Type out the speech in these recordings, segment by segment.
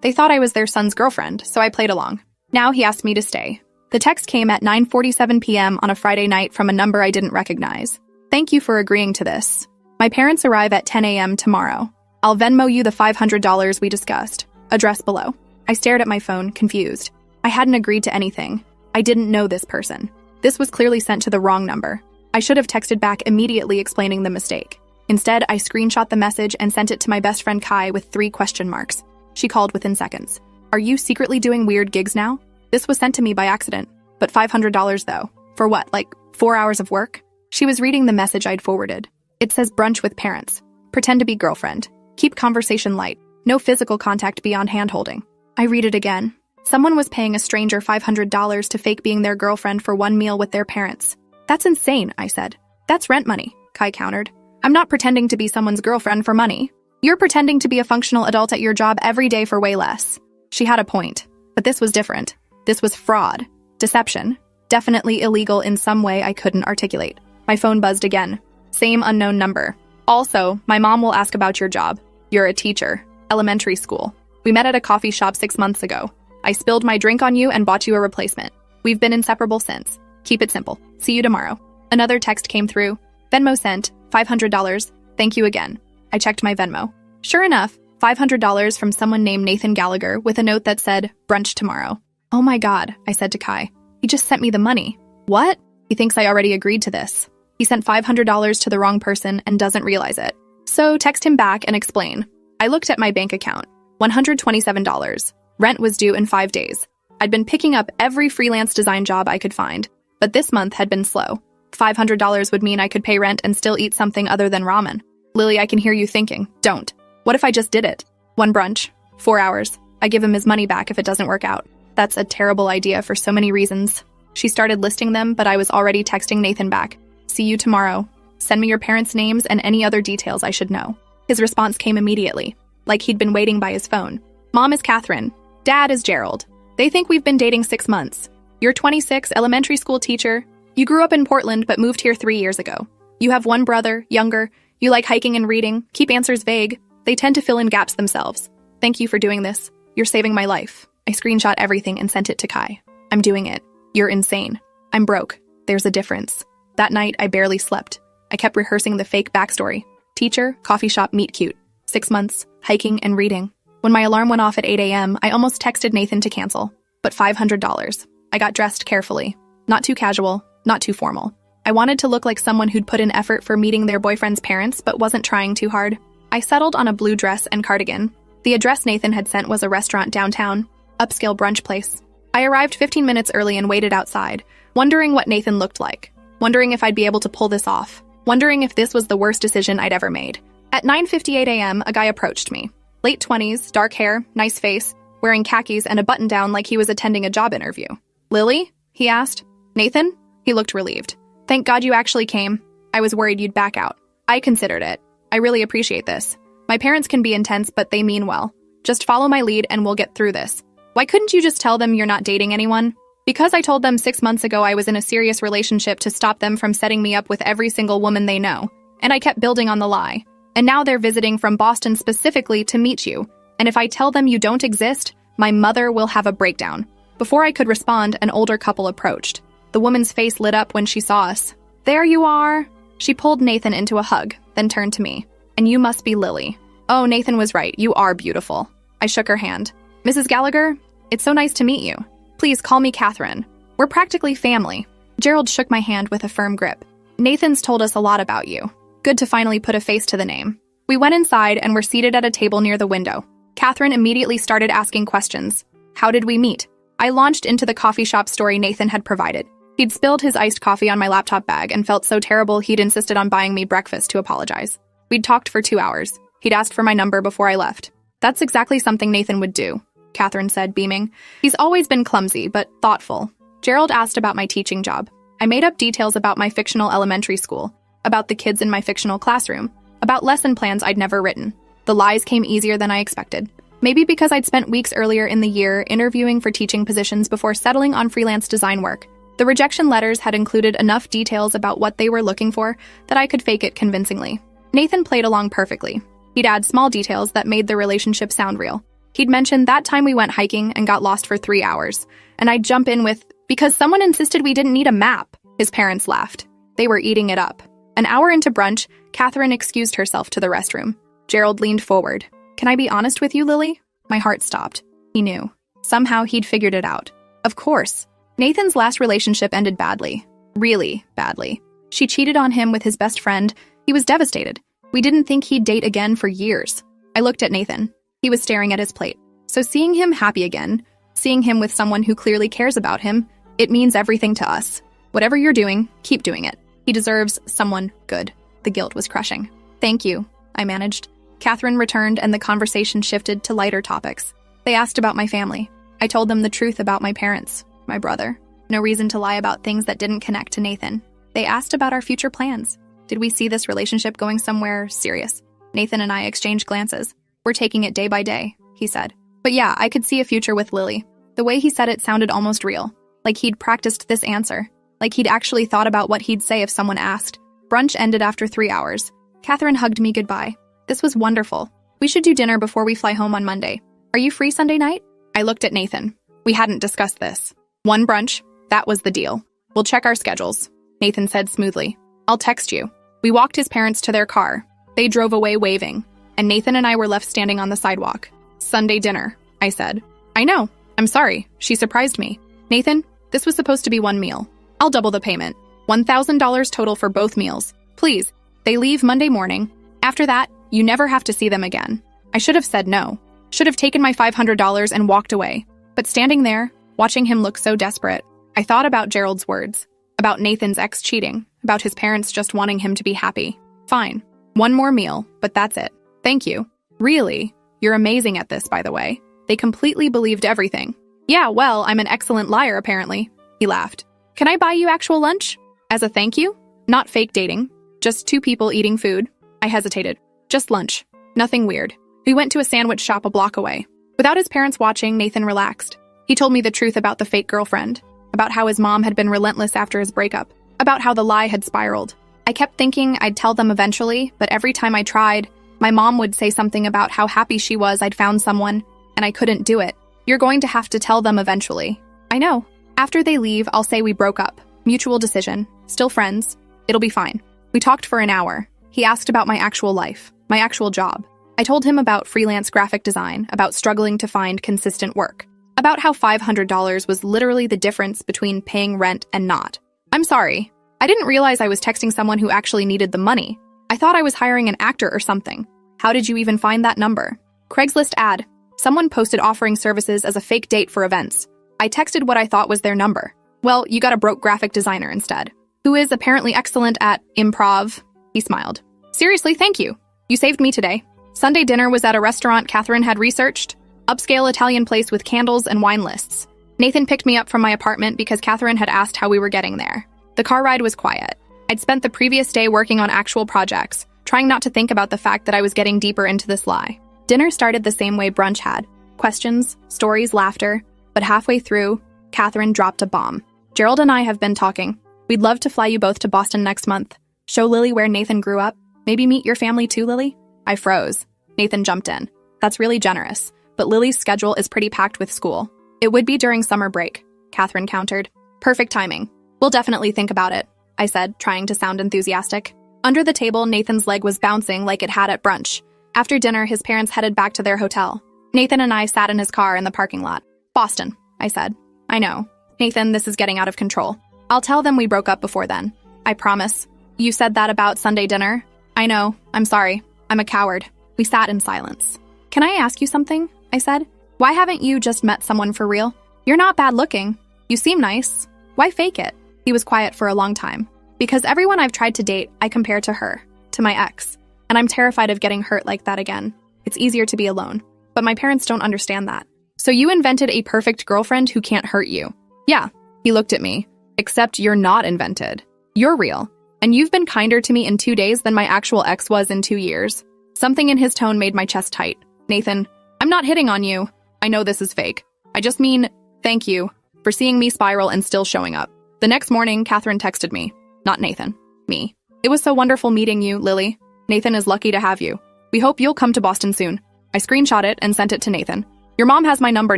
They thought I was their son's girlfriend, so I played along. Now he asked me to stay. The text came at 9:47 p.m. on a Friday night from a number I didn't recognize. Thank you for agreeing to this. My parents arrive at 10 a.m. tomorrow. I'll Venmo you the $500 we discussed. Address below. I stared at my phone, confused. I hadn't agreed to anything. I didn't know this person. This was clearly sent to the wrong number. I should have texted back immediately explaining the mistake. Instead, I screenshot the message and sent it to my best friend Kai with 3 question marks. She called within seconds. Are you secretly doing weird gigs now? This was sent to me by accident. But $500 though. For what, like 4 hours of work? She was reading the message I'd forwarded. It says brunch with parents. Pretend to be girlfriend. Keep conversation light. No physical contact beyond hand-holding. I read it again. Someone was paying a stranger $500 to fake being their girlfriend for one meal with their parents. That's insane, I said. That's rent money, Kai countered. I'm not pretending to be someone's girlfriend for money. You're pretending to be a functional adult at your job every day for way less. She had a point. But this was different. This was fraud. Deception. Definitely illegal in some way I couldn't articulate. My phone buzzed again. Same unknown number. Also, my mom will ask about your job. You're a teacher. Elementary school. We met at a coffee shop 6 months ago. I spilled my drink on you and bought you a replacement. We've been inseparable since. Keep it simple. See you tomorrow. Another text came through. Venmo sent. $500. Thank you again. I checked my Venmo. Sure enough, $500 from someone named Nathan Gallagher with a note that said, brunch tomorrow. Oh my God, I said to Kai. He just sent me the money. What? He thinks I already agreed to this. He sent $500 to the wrong person and doesn't realize it. So text him back and explain. I looked at my bank account. $127. Rent was due in 5 days. I'd been picking up every freelance design job I could find, but this month had been slow. $500 would mean I could pay rent and still eat something other than ramen. Lily, I can hear you thinking, don't. What if I just did it? One brunch, 4 hours. I give him his money back if it doesn't work out. That's a terrible idea for so many reasons. She started listing them, but I was already texting Nathan back. See you tomorrow. Send me your parents' names and any other details I should know. His response came immediately, like he'd been waiting by his phone. Mom is Catherine. Dad is Gerald. They think we've been dating 6 months. You're 26, elementary school teacher. You grew up in Portland but moved here 3 years ago. You have one brother, younger. You like hiking and reading. Keep answers vague. They tend to fill in gaps themselves. Thank you for doing this. You're saving my life. I screenshot everything and sent it to Kai. I'm doing it. You're insane. I'm broke. There's a difference. That night, I barely slept. I kept rehearsing the fake backstory. Teacher, coffee shop, meet cute. 6 months, hiking and reading. When my alarm went off at 8 a.m., I almost texted Nathan to cancel. But $500. I got dressed carefully. Not too casual, not too formal. I wanted to look like someone who'd put in effort for meeting their boyfriend's parents, but wasn't trying too hard. I settled on a blue dress and cardigan. The address Nathan had sent was a restaurant downtown, upscale brunch place. I arrived 15 minutes early and waited outside, wondering what Nathan looked like, wondering if I'd be able to pull this off, wondering if this was the worst decision I'd ever made. At 9:58 a.m., a guy approached me. Late 20s, dark hair, nice face, wearing khakis and a button-down like he was attending a job interview. Lily? He asked. Nathan? He looked relieved. Thank God you actually came. I was worried you'd back out. I considered it. I really appreciate this. My parents can be intense, but they mean well. Just follow my lead and we'll get through this. Why couldn't you just tell them you're not dating anyone? Because I told them 6 months ago I was in a serious relationship to stop them from setting me up with every single woman they know. And I kept building on the lie. And now they're visiting from Boston specifically to meet you. And if I tell them you don't exist, my mother will have a breakdown. Before I could respond, an older couple approached. The woman's face lit up when she saw us. There you are. She pulled Nathan into a hug, then turned to me. And you must be Lily. Oh, Nathan was right. You are beautiful. I shook her hand. Mrs. Gallagher, it's so nice to meet you. Please call me Catherine. We're practically family. Gerald shook my hand with a firm grip. Nathan's told us a lot about you. Good to finally put a face to the name. We went inside and were seated at a table near the window. Catherine immediately started asking questions. How did we meet? I launched into the coffee shop story Nathan had provided. He'd spilled his iced coffee on my laptop bag and felt so terrible he'd insisted on buying me breakfast to apologize. We'd talked for 2 hours. He'd asked for my number before I left. That's exactly something Nathan would do, Catherine said, beaming. He's always been clumsy, but thoughtful. Gerald asked about my teaching job. I made up details about my fictional elementary school, about the kids in my fictional classroom, about lesson plans I'd never written. The lies came easier than I expected. Maybe because I'd spent weeks earlier in the year interviewing for teaching positions before settling on freelance design work. The rejection letters had included enough details about what they were looking for that I could fake it convincingly. Nathan played along perfectly. He'd add small details that made the relationship sound real. He'd mentioned that time we went hiking and got lost for 3 hours, and I'd jump in with, because someone insisted we didn't need a map. His parents laughed. They were eating it up. An hour into brunch, Catherine excused herself to the restroom. Gerald leaned forward. Can I be honest with you, Lily? My heart stopped. He knew. Somehow he'd figured it out. Of course. Nathan's last relationship ended badly. Really badly. She cheated on him with his best friend. He was devastated. We didn't think he'd date again for years. I looked at Nathan. He was staring at his plate. So seeing him happy again, seeing him with someone who clearly cares about him, it means everything to us. Whatever you're doing, keep doing it. He deserves someone good. The guilt was crushing. Thank you, I managed. Catherine returned and the conversation shifted to lighter topics. They asked about my family. I told them the truth about my parents, my brother. No reason to lie about things that didn't connect to Nathan. They asked about our future plans. Did we see this relationship going somewhere serious? Nathan and I exchanged glances. We're taking it day by day, he said. But yeah, I could see a future with Lily. The way he said it sounded almost real. Like he'd practiced this answer. Like he'd actually thought about what he'd say if someone asked. Brunch ended after 3 hours. Catherine hugged me goodbye. This was wonderful. We should do dinner before we fly home on Monday. Are you free Sunday night? I looked at Nathan. We hadn't discussed this. One brunch, that was the deal. We'll check our schedules, Nathan said smoothly. I'll text you. We walked his parents to their car. They drove away waving, and Nathan and I were left standing on the sidewalk. Sunday dinner, I said. I know. I'm sorry. She surprised me. Nathan, this was supposed to be one meal. I'll double the payment. $1,000 total for both meals. Please. They leave Monday morning. After that, you never have to see them again. I should have said no. Should have taken my $500 and walked away. But standing there, watching him look so desperate, I thought about Gerald's words. About Nathan's ex cheating. About his parents just wanting him to be happy. Fine. One more meal, but that's it. Thank you. Really? You're amazing at this, by the way. They completely believed everything. Yeah, well, I'm an excellent liar, apparently. He laughed. Can I buy you actual lunch? As a thank you? Not fake dating. Just two people eating food. I hesitated. Just lunch. Nothing weird. We went to a sandwich shop a block away. Without his parents watching, Nathan relaxed. He told me the truth about the fake girlfriend. About how his mom had been relentless after his breakup. About how the lie had spiraled. I kept thinking I'd tell them eventually, but every time I tried, my mom would say something about how happy she was I'd found someone, and I couldn't do it. You're going to have to tell them eventually. I know. After they leave, I'll say we broke up. Mutual decision. Still friends. It'll be fine. We talked for an hour. He asked about my actual life, my actual job. I told him about freelance graphic design, about struggling to find consistent work, about how $500 was literally the difference between paying rent and not. I'm sorry. I didn't realize I was texting someone who actually needed the money. I thought I was hiring an actor or something. How did you even find that number? Craigslist ad. Someone posted offering services as a fake date for events. I texted what I thought was their number. Well, you got a broke graphic designer instead, who is apparently excellent at improv. He smiled. Seriously, thank you. You saved me today. Sunday dinner was at a restaurant Catherine had researched. Upscale Italian place with candles and wine lists. Nathan picked me up from my apartment because Catherine had asked how we were getting there. The car ride was quiet. I'd spent the previous day working on actual projects, trying not to think about the fact that I was getting deeper into this lie. Dinner started the same way brunch had. Questions, stories, laughter. But halfway through, Catherine dropped a bomb. Gerald and I have been talking. We'd love to fly you both to Boston next month. Show Lily where Nathan grew up. Maybe meet your family too, Lily? I froze. Nathan jumped in. That's really generous, but Lily's schedule is pretty packed with school. It would be during summer break, Catherine countered. Perfect timing. We'll definitely think about it, I said, trying to sound enthusiastic. Under the table, Nathan's leg was bouncing like it had at brunch. After dinner, his parents headed back to their hotel. Nathan and I sat in his car in the parking lot. Boston, I said. I know. Nathan, this is getting out of control. I'll tell them we broke up before then. I promise. You said that about Sunday dinner? I know. I'm sorry. I'm a coward. We sat in silence. Can I ask you something? I said. Why haven't you just met someone for real? You're not bad looking. You seem nice. Why fake it? He was quiet for a long time. Because everyone I've tried to date, I compare to her, to my ex. And I'm terrified of getting hurt like that again. It's easier to be alone. But my parents don't understand that. So you invented a perfect girlfriend who can't hurt you. Yeah, he looked at me. Except you're not invented. You're real. And you've been kinder to me in 2 days than my actual ex was in 2 years. Something in his tone made my chest tight. Nathan, I'm not hitting on you. I know this is fake. I just mean, thank you for seeing me spiral and still showing up. The next morning, Catherine texted me. Not Nathan. Me. It was so wonderful meeting you, Lily. Nathan is lucky to have you. We hope you'll come to Boston soon. I screenshot it and sent it to Nathan. Your mom has my number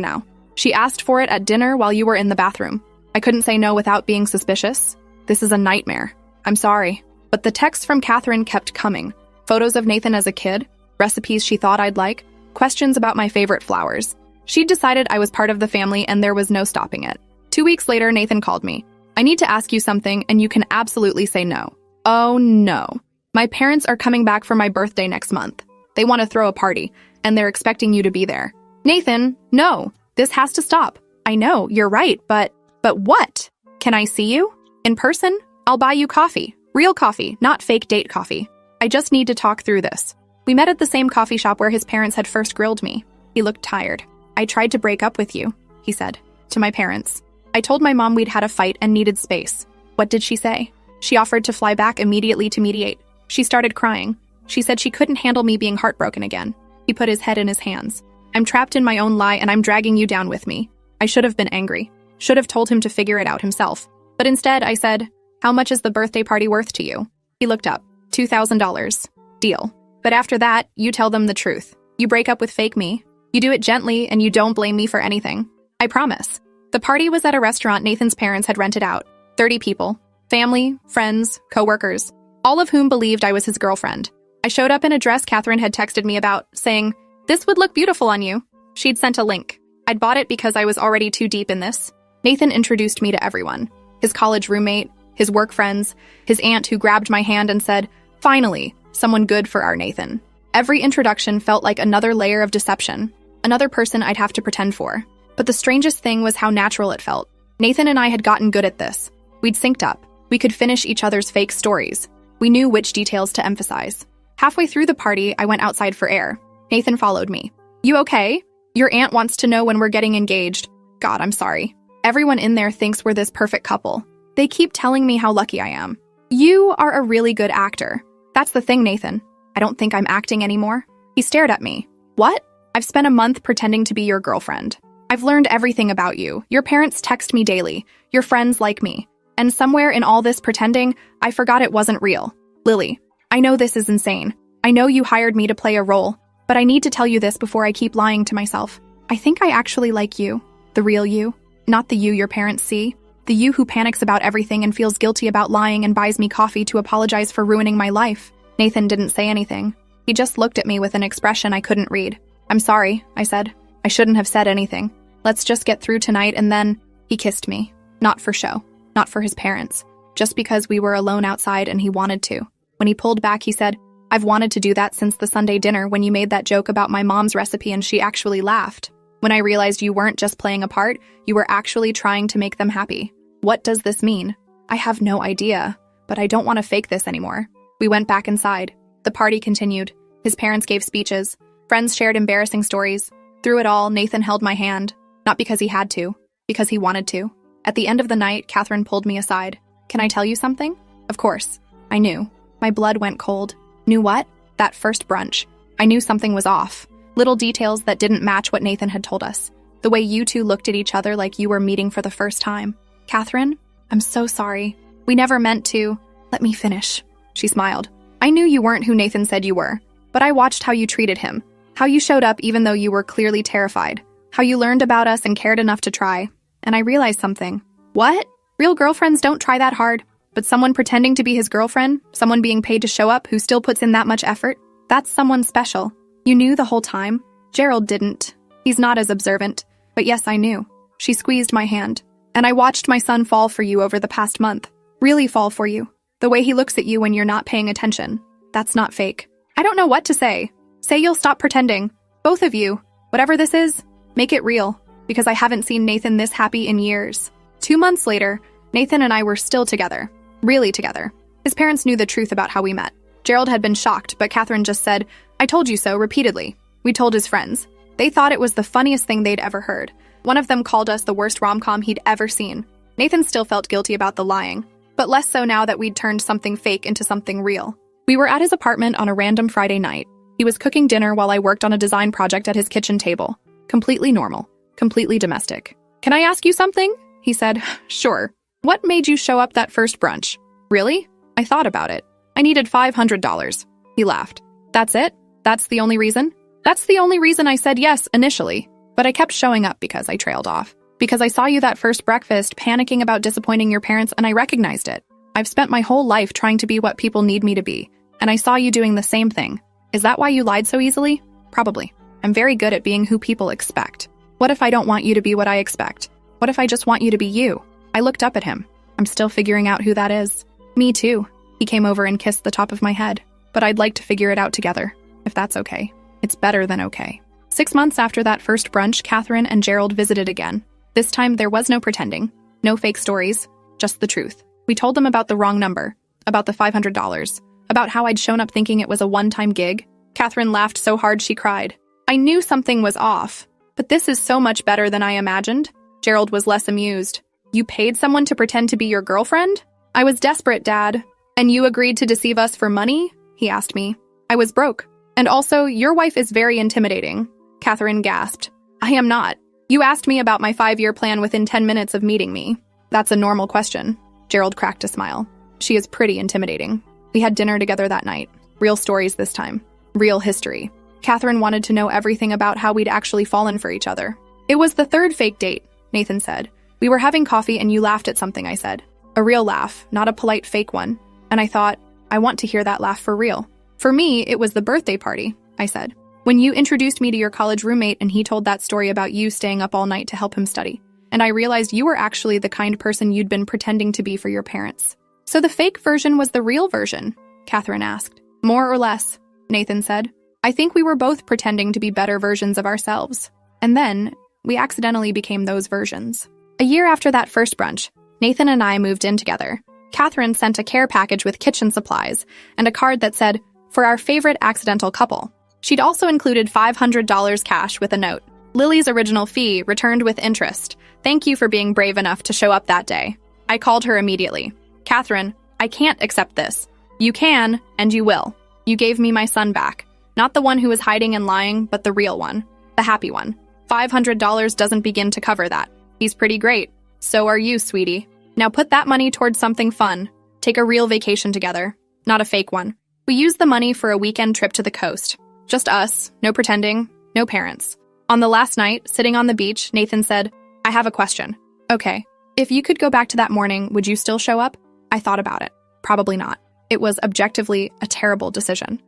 now. She asked for it at dinner while you were in the bathroom. I couldn't say no without being suspicious. This is a nightmare. I'm sorry. But the texts from Catherine kept coming. Photos of Nathan as a kid, recipes she thought I'd like, questions about my favorite flowers. She'd decided I was part of the family and there was no stopping it. 2 weeks later, Nathan called me. I need to ask you something and you can absolutely say no. Oh no. My parents are coming back for my birthday next month. They want to throw a party and they're expecting you to be there. Nathan, no. This has to stop. I know, you're right, but what? Can I see you? In person? I'll buy you coffee. Real coffee, not fake date coffee. I just need to talk through this. We met at the same coffee shop where his parents had first grilled me. He looked tired. I tried to break up with you, he said, to my parents. I told my mom we'd had a fight and needed space. What did she say? She offered to fly back immediately to mediate. She started crying. She said she couldn't handle me being heartbroken again. He put his head in his hands. I'm trapped in my own lie and I'm dragging you down with me. I should have been angry. Should have told him to figure it out himself. But instead, I said, how much is the birthday party worth to you? He looked up. $2,000. Deal. But after that, you tell them the truth. You break up with fake me. You do it gently and you don't blame me for anything. I promise. The party was at a restaurant Nathan's parents had rented out. 30 people. Family, friends, co-workers. All of whom believed I was his girlfriend. I showed up in a dress Catherine had texted me about, saying, this would look beautiful on you. She'd sent a link. I'd bought it because I was already too deep in this. Nathan introduced me to everyone. His college roommate, his work friends, his aunt who grabbed my hand and said, finally, someone good for our Nathan. Every introduction felt like another layer of deception, another person I'd have to pretend for. But the strangest thing was how natural it felt. Nathan and I had gotten good at this. We'd synced up. We could finish each other's fake stories. We knew which details to emphasize. Halfway through the party, I went outside for air. Nathan followed me. You okay? Your aunt wants to know when we're getting engaged. God, I'm sorry. Everyone in there thinks we're this perfect couple. They keep telling me how lucky I am. You are a really good actor. That's the thing, Nathan. I don't think I'm acting anymore. He stared at me. What? I've spent a month pretending to be your girlfriend. I've learned everything about you. Your parents text me daily. Your friends like me. And somewhere in all this pretending, I forgot it wasn't real. Lily, I know this is insane. I know you hired me to play a role, but I need to tell you this before I keep lying to myself. I think I actually like you. The real you. Not the you your parents see. The you who panics about everything and feels guilty about lying and buys me coffee to apologize for ruining my life. Nathan didn't say anything. He just looked at me with an expression I couldn't read. I'm sorry, I said. I shouldn't have said anything. Let's just get through tonight and then... He kissed me. Not for show. Not for his parents. Just because we were alone outside and he wanted to. When he pulled back, he said, I've wanted to do that since the Sunday dinner when you made that joke about my mom's recipe and she actually laughed. When I realized you weren't just playing a part, you were actually trying to make them happy. What does this mean? I have no idea, but I don't want to fake this anymore. We went back inside. The party continued. His parents gave speeches. Friends shared embarrassing stories. Through it all, Nathan held my hand. Not because he had to, because he wanted to. At the end of the night, Catherine pulled me aside. Can I tell you something? Of course. I knew. My blood went cold. Knew what? That first brunch. I knew something was off. Little details that didn't match what Nathan had told us. The way you two looked at each other like you were meeting for the first time. Catherine, I'm so sorry. We never meant to. Let me finish. She smiled. I knew you weren't who Nathan said you were, but I watched how you treated him. How you showed up even though you were clearly terrified. How you learned about us and cared enough to try. And I realized something. What? Real girlfriends don't try that hard. But someone pretending to be his girlfriend, someone being paid to show up who still puts in that much effort, that's someone special. You knew the whole time. Gerald didn't. He's not as observant. But yes, I knew. She squeezed my hand. And I watched my son fall for you over the past month. Really fall for you. The way he looks at you when you're not paying attention. That's not fake. I don't know what to say. Say you'll stop pretending. Both of you. Whatever this is, make it real. Because I haven't seen Nathan this happy in years. 2 months later, Nathan and I were still together. Really together. His parents knew the truth about how we met. Gerald had been shocked, but Catherine just said, I told you so, repeatedly. We told his friends. They thought it was the funniest thing they'd ever heard. One of them called us the worst rom-com he'd ever seen. Nathan still felt guilty about the lying, but less so now that we'd turned something fake into something real. We were at his apartment on a random Friday night. He was cooking dinner while I worked on a design project at his kitchen table. Completely normal. Completely domestic. Can I ask you something? He said, Sure. What made you show up that first brunch? Really? I thought about it. I needed $500. He laughed. That's it? That's the only reason? That's the only reason I said yes initially. But I kept showing up because I trailed off. Because I saw you that first breakfast, panicking about disappointing your parents, and I recognized it. I've spent my whole life trying to be what people need me to be, and I saw you doing the same thing. Is that why you lied so easily? Probably. I'm very good at being who people expect. What if I don't want you to be what I expect? What if I just want you to be you? I looked up at him. I'm still figuring out who that is. Me too. He came over and kissed the top of my head. But I'd like to figure it out together, if that's okay. It's better than okay. 6 months after that first brunch, Catherine and Gerald visited again. This time there was no pretending, no fake stories, just the truth. We told them about the wrong number, about the $500, about how I'd shown up thinking it was a one-time gig. Catherine laughed so hard she cried. I knew something was off, but this is so much better than I imagined. Gerald was less amused. You paid someone to pretend to be your girlfriend? I was desperate, Dad. And you agreed to deceive us for money? He asked me. I was broke. And also, your wife is very intimidating. Catherine gasped. I am not. You asked me about my 5-year plan within 10 minutes of meeting me. That's a normal question. Gerald cracked a smile. She is pretty intimidating. We had dinner together that night. Real stories this time. Real history. Catherine wanted to know everything about how we'd actually fallen for each other. It was the third fake date, Nathan said. We were having coffee and you laughed at something I said. A real laugh, not a polite fake one. And I thought, I want to hear that laugh for real. For me, it was the birthday party, I said. When you introduced me to your college roommate and he told that story about you staying up all night to help him study. And I realized you were actually the kind person you'd been pretending to be for your parents. So the fake version was the real version? Catherine asked. More or less, Nathan said. I think we were both pretending to be better versions of ourselves. And then, we accidentally became those versions. A year after that first brunch, Nathan and I moved in together. Catherine sent a care package with kitchen supplies and a card that said, for our favorite accidental couple. She'd also included $500 cash with a note. Lily's original fee returned with interest. Thank you for being brave enough to show up that day. I called her immediately. Catherine, I can't accept this. You can, and you will. You gave me my son back. Not the one who was hiding and lying, but the real one. The happy one. $500 doesn't begin to cover that. He's pretty great. So are you, sweetie. Now put that money towards something fun. Take a real vacation together. Not a fake one. We used the money for a weekend trip to the coast. Just us, no pretending, no parents. On the last night, sitting on the beach, Nathan said, I have a question. Okay, if you could go back to that morning, would you still show up? I thought about it. Probably not. It was objectively a terrible decision.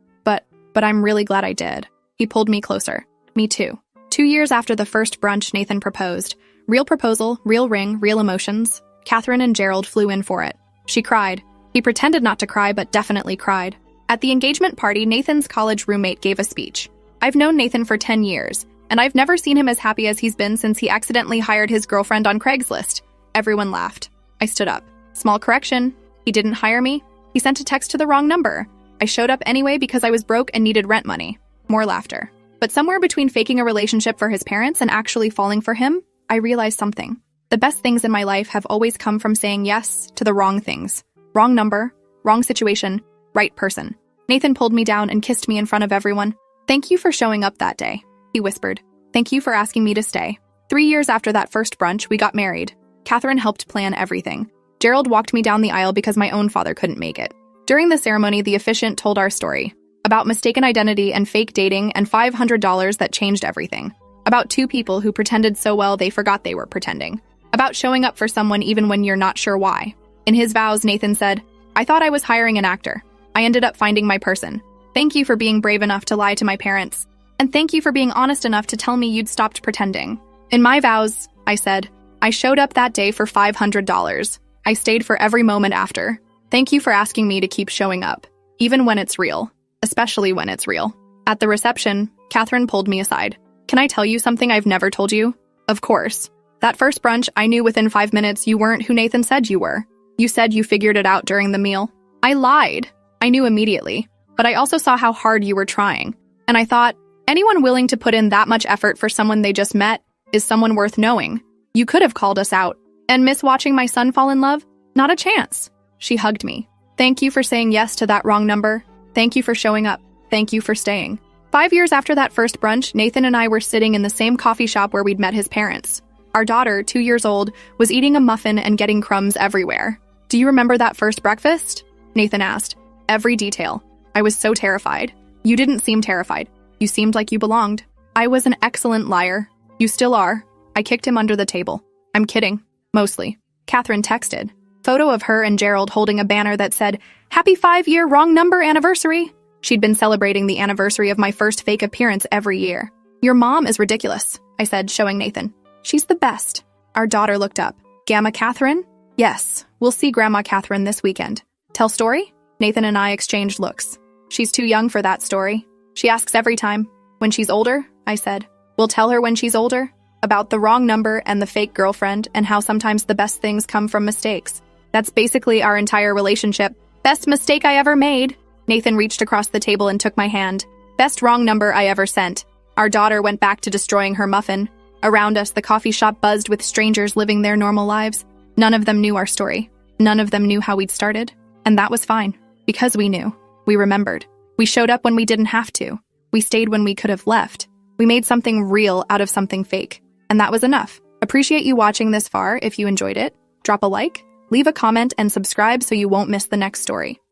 But I'm really glad I did. He pulled me closer. Me too. 2 years after the first brunch, Nathan proposed. Real proposal, real ring, real emotions. Catherine and Gerald flew in for it. She cried. He pretended not to cry, but definitely cried. At the engagement party, Nathan's college roommate gave a speech. I've known Nathan for 10 years, and I've never seen him as happy as he's been since he accidentally hired his girlfriend on Craigslist. Everyone laughed. I stood up. Small correction. He didn't hire me. He sent a text to the wrong number. I showed up anyway because I was broke and needed rent money. More laughter. But somewhere between faking a relationship for his parents and actually falling for him, I realized something. The best things in my life have always come from saying yes to the wrong things. Wrong number, wrong situation, right person. Nathan pulled me down and kissed me in front of everyone. Thank you for showing up that day, he whispered. Thank you for asking me to stay. 3 years after that first brunch, we got married. Catherine helped plan everything. Gerald walked me down the aisle because my own father couldn't make it. During the ceremony, the officiant told our story. About mistaken identity and fake dating and $500 that changed everything. About 2 people who pretended so well they forgot they were pretending. About showing up for someone even when you're not sure why. In his vows, Nathan said, I thought I was hiring an actor. I ended up finding my person. Thank you for being brave enough to lie to my parents. And thank you for being honest enough to tell me you'd stopped pretending. In my vows, I said, I showed up that day for $500. I stayed for every moment after. Thank you for asking me to keep showing up, even when it's real, especially when it's real. At the reception, Catherine pulled me aside. Can I tell you something I've never told you? Of course. That first brunch, I knew within 5 minutes you weren't who Nathan said you were. You said you figured it out during the meal. I lied. I knew immediately, but I also saw how hard you were trying. And I thought, anyone willing to put in that much effort for someone they just met is someone worth knowing. You could have called us out. And miss watching my son fall in love? Not a chance. She hugged me. Thank you for saying yes to that wrong number. Thank you for showing up. Thank you for staying. 5 years after that first brunch, Nathan and I were sitting in the same coffee shop where we'd met his parents. Our daughter, 2 years old, was eating a muffin and getting crumbs everywhere. Do you remember that first breakfast? Nathan asked. Every detail. I was so terrified. You didn't seem terrified. You seemed like you belonged. I was an excellent liar. You still are. I kicked him under the table. I'm kidding. Mostly. Catherine texted. Photo of her and Gerald holding a banner that said, Happy 5-year wrong number anniversary. She'd been celebrating the anniversary of my first fake appearance every year. Your mom is ridiculous, I said, showing Nathan. She's the best. Our daughter looked up. Gamma Catherine? Yes, we'll see Grandma Catherine this weekend. Tell story? Nathan and I exchanged looks. She's too young for that story. She asks every time. When she's older, I said. We'll tell her when she's older. About the wrong number and the fake girlfriend and how sometimes the best things come from mistakes. That's basically our entire relationship. Best mistake I ever made. Nathan reached across the table and took my hand. Best wrong number I ever sent. Our daughter went back to destroying her muffin. Around us, the coffee shop buzzed with strangers living their normal lives. None of them knew our story. None of them knew how we'd started. And that was fine. Because we knew. We remembered. We showed up when we didn't have to. We stayed when we could have left. We made something real out of something fake. And that was enough. Appreciate you watching this far. If you enjoyed it, drop a like, leave a comment, and subscribe so you won't miss the next story.